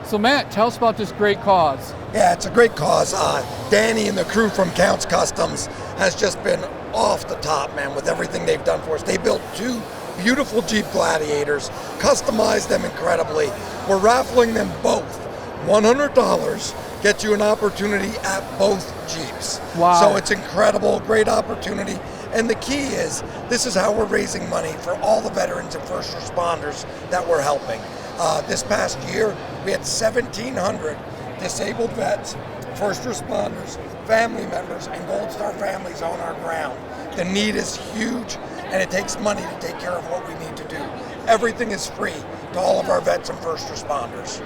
So Matt, tell us about this great cause. Yeah, it's a great cause. Danny and the crew from Counts Kustoms has just been off the top, man, with everything they've done for us. They built 2 beautiful Jeep Gladiators, customized them incredibly. We're raffling them both. $100 gets you an opportunity at both Jeeps. Wow. So it's incredible, great opportunity. And the key is, this is how we're raising money for all the veterans and first responders that we're helping. This past year, we had 1,700 disabled vets, first responders, family members, and Gold Star families on our ground. The need is huge, and it takes money to take care of what we need to do. Everything is free to all of our vets and first responders.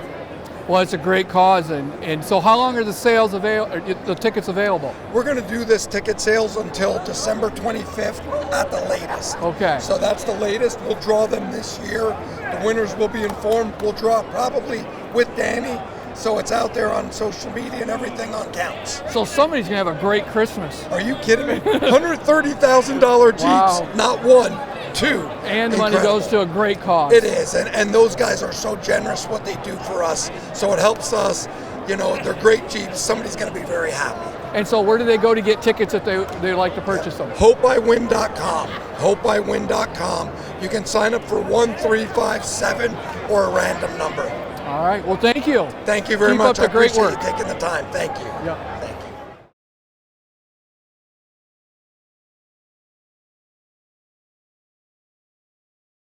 Well, it's a great cause, and so how long are the tickets available? We're going to do this ticket sales until December 25th at the latest. Okay. So that's the latest. We'll draw them this year. The winners will be informed. We'll draw probably with Danny. So it's out there on social media and everything on Counts. So somebody's going to have a great Christmas. Are you kidding me? $130,000 Jeeps, Wow. not 1, 2. And the money goes to a great cause. It is, and those guys are so generous what they do for us. So it helps us. You know, they're great Jeeps. Somebody's going to be very happy. And so where do they go to get tickets if they like to purchase them? HopeIWin.com. HopeIWin.com. You can sign up for 1357 or a random number. All right. Well, thank you. Thank you very Keep much. up the great I appreciate work. you taking the time. Thank you. Yeah.